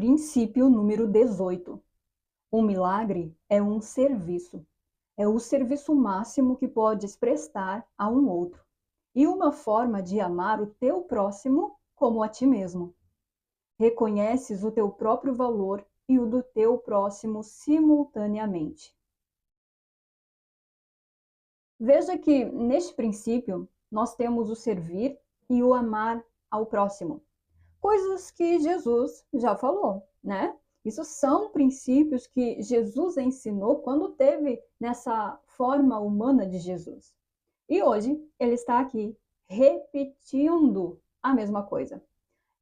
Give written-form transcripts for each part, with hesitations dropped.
Princípio número 18. Um milagre é um serviço. É o serviço máximo que podes prestar a um outro. E uma forma de amar o teu próximo como a ti mesmo. Reconheces o teu próprio valor e o do teu próximo simultaneamente. Veja que, neste princípio, nós temos o servir e o amar ao próximo. Coisas que Jesus já falou, né? Isso são princípios que Jesus ensinou quando teve nessa forma humana de Jesus. E hoje ele está aqui repetindo a mesma coisa.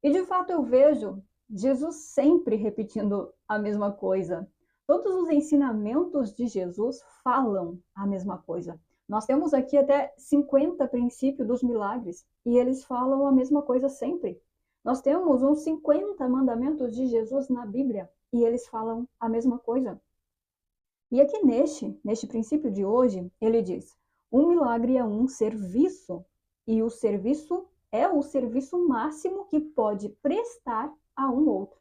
E de fato eu vejo Jesus sempre repetindo a mesma coisa. Todos os ensinamentos de Jesus falam a mesma coisa. Nós temos aqui até 50 princípios dos milagres e eles falam a mesma coisa sempre. Nós temos uns 50 mandamentos de Jesus na Bíblia e eles falam a mesma coisa. E aqui neste princípio de hoje, ele diz: um milagre é um serviço e o serviço é o serviço máximo que pode prestar a um outro.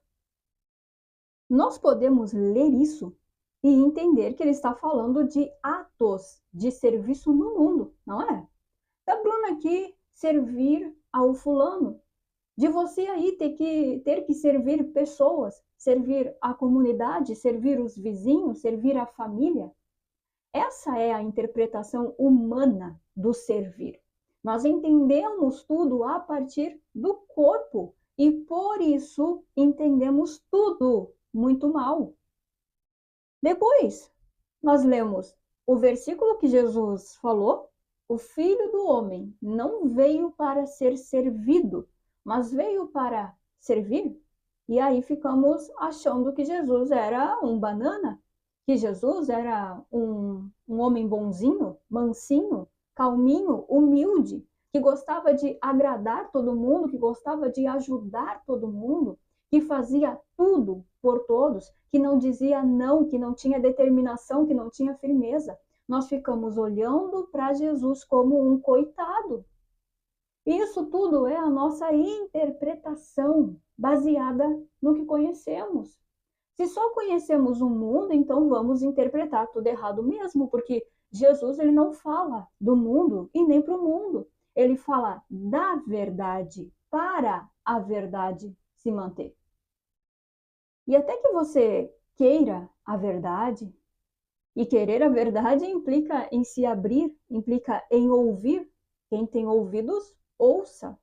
Nós podemos ler isso e entender que ele está falando de atos de serviço no mundo, não é? Da Bruna aqui servir ao fulano, de você aí ter que servir pessoas, servir a comunidade, servir os vizinhos, servir a família. Essa é a interpretação humana do servir. Nós entendemos tudo a partir do corpo e por isso entendemos tudo muito mal. Depois, nós lemos o versículo que Jesus falou: o Filho do Homem não veio para ser servido, mas veio para servir. E aí ficamos achando que Jesus era um banana, que Jesus era um homem bonzinho, mansinho, calminho, humilde, que gostava de agradar todo mundo, que gostava de ajudar todo mundo, que fazia tudo por todos, que não dizia não, que não tinha determinação, que não tinha firmeza. Nós ficamos olhando para Jesus como um coitado. Isso tudo é a nossa interpretação baseada no que conhecemos. Se só conhecemos o mundo, então vamos interpretar tudo errado mesmo, porque Jesus ele não fala do mundo e nem para o mundo. Ele fala da verdade para a verdade se manter. E até que você queira a verdade, e querer a verdade implica em se abrir, implica em ouvir. Quem tem ouvidos, ouça.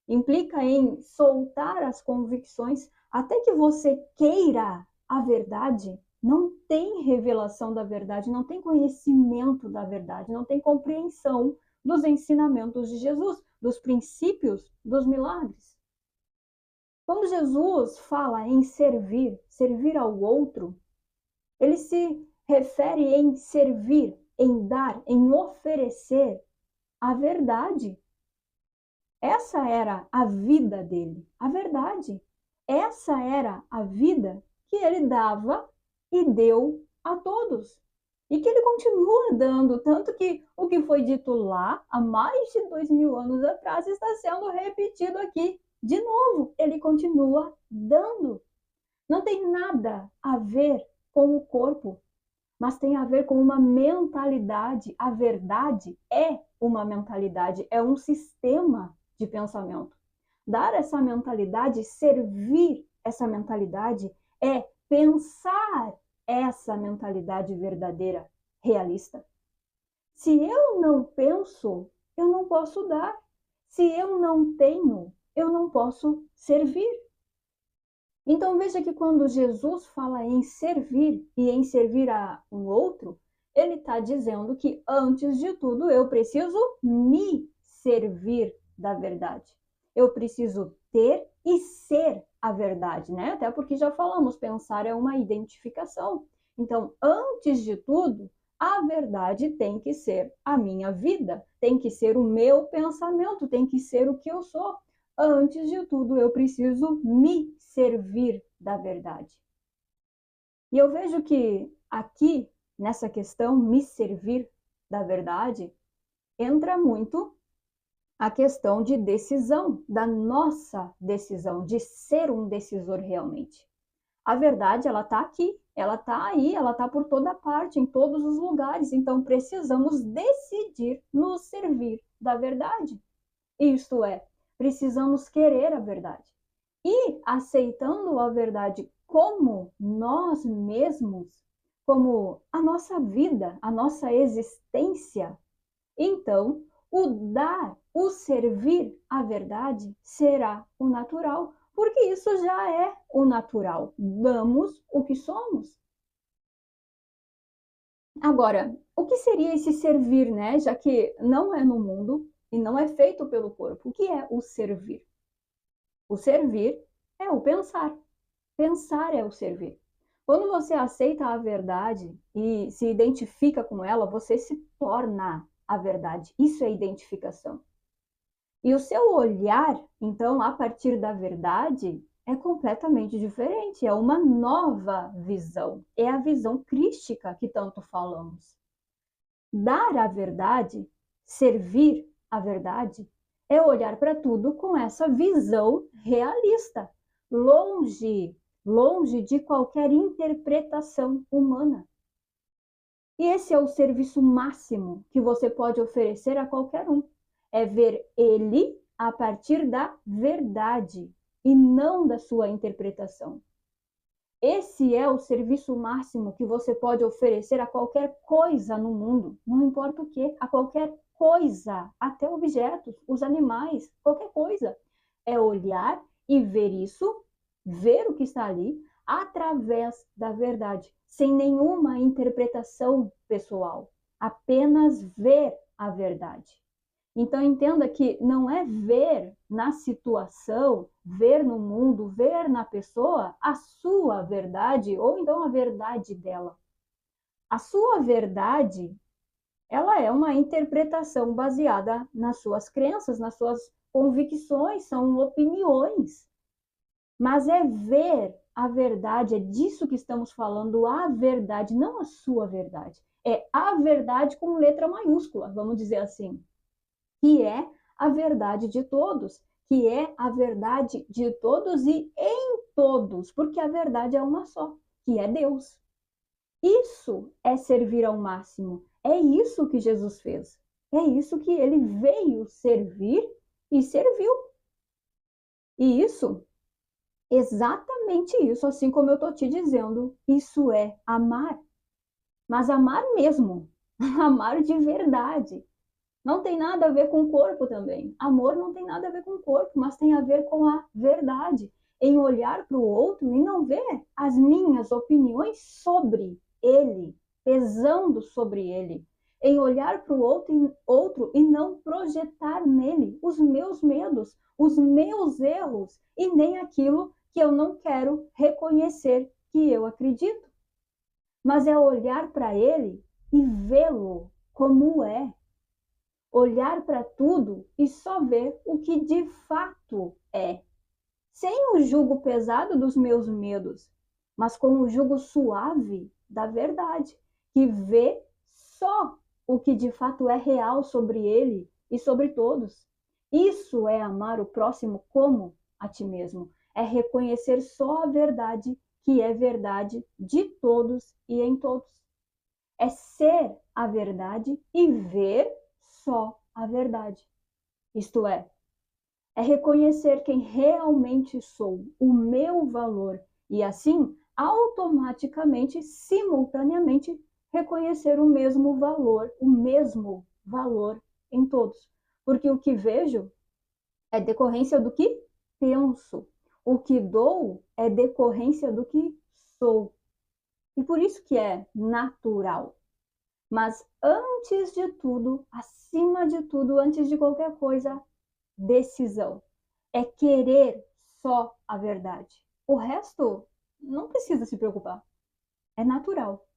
Implica em soltar as convicções. Até que você queira a verdade, não tem revelação da verdade, não tem conhecimento da verdade, não tem compreensão dos ensinamentos de Jesus, dos princípios dos milagres. Quando Jesus fala em servir ao outro, ele se refere em servir, em dar, em oferecer a verdade. Essa era a vida dele, a verdade. Essa era a vida que ele dava e deu a todos. E que ele continua dando, tanto que o que foi dito lá, há mais de 2000 anos atrás, está sendo repetido aqui. De novo, ele continua dando. Não tem nada a ver com o corpo, mas tem a ver com uma mentalidade. A verdade é uma mentalidade, é um sistema de pensamento. Dar essa mentalidade, servir essa mentalidade, é pensar essa mentalidade verdadeira, realista. Se eu não penso, eu não posso dar. Se eu não tenho, eu não posso servir. Então veja que quando Jesus fala em servir e em servir a um outro, ele está dizendo que antes de tudo eu preciso me servir da verdade. Eu preciso ter e ser a verdade, né? Até porque já falamos, pensar é uma identificação. Então, antes de tudo, a verdade tem que ser a minha vida, tem que ser o meu pensamento, tem que ser o que eu sou. Antes de tudo, eu preciso me servir da verdade. E eu vejo que aqui, nessa questão, me servir da verdade, entra muito a questão de decisão, da nossa decisão, de ser um decisor realmente. A verdade, ela está aqui, ela está aí, ela está por toda parte, em todos os lugares. Então, precisamos decidir nos servir da verdade. Isto é, precisamos querer a verdade. E aceitando a verdade como nós mesmos, como a nossa vida, a nossa existência, então o dar, o servir a verdade será o natural, porque isso já é o natural. Damos o que somos. Agora, o que seria esse servir, né? Já que não é no mundo e não é feito pelo corpo. O que é o servir? O servir é o pensar. Pensar é o servir. Quando você aceita a verdade e se identifica com ela, você se torna a verdade. Isso é identificação. E o seu olhar, então, a partir da verdade, é completamente diferente. É uma nova visão. É a visão crística que tanto falamos. Dar a verdade, servir a verdade, é olhar para tudo com essa visão realista, longe de qualquer interpretação humana. E esse é o serviço máximo que você pode oferecer a qualquer um. É ver ele a partir da verdade e não da sua interpretação. Esse é o serviço máximo que você pode oferecer a qualquer coisa no mundo, não importa o que, a qualquer coisa, até objetos, os animais, qualquer coisa. É olhar e ver isso, ver o que está ali, através da verdade, sem nenhuma interpretação pessoal, apenas ver a verdade. Então entenda que não é ver na situação, ver no mundo, ver na pessoa a sua verdade ou então a verdade dela. A sua verdade, ela é uma interpretação baseada nas suas crenças, nas suas convicções, são opiniões. Mas é ver a verdade, é disso que estamos falando, a verdade, não a sua verdade. É a verdade com letra maiúscula, vamos dizer assim, que é a verdade de todos, que é a verdade de todos e em todos, porque a verdade é uma só, que é Deus. Isso é servir ao máximo. É isso que Jesus fez. É isso que ele veio servir e serviu. E isso, exatamente isso, assim como eu estou te dizendo, isso é amar. Mas amar mesmo, amar de verdade. Não tem nada a ver com o corpo também. Amor não tem nada a ver com o corpo, mas tem a ver com a verdade. Em olhar para o outro e não ver as minhas opiniões sobre ele, pesando sobre ele. Em olhar para o outro e não projetar nele os meus medos, os meus erros e nem aquilo que eu não quero reconhecer que eu acredito. Mas é olhar para ele e vê-lo como é, olhar para tudo e só ver o que de fato é, sem o jugo pesado dos meus medos, mas com o jugo suave da verdade, que vê só o que de fato é real sobre ele e sobre todos. Isso é amar o próximo como a ti mesmo, é reconhecer só a verdade que é verdade de todos e em todos. É ser a verdade e ver só a verdade. Isto é reconhecer quem realmente sou, o meu valor, e assim, automaticamente, simultaneamente, reconhecer o mesmo valor em todos. Porque o que vejo é decorrência do que penso. O que dou é decorrência do que sou. E por isso que é natural. Mas antes de tudo, acima de tudo, antes de qualquer coisa, decisão. É querer só a verdade. O resto não precisa se preocupar. É natural.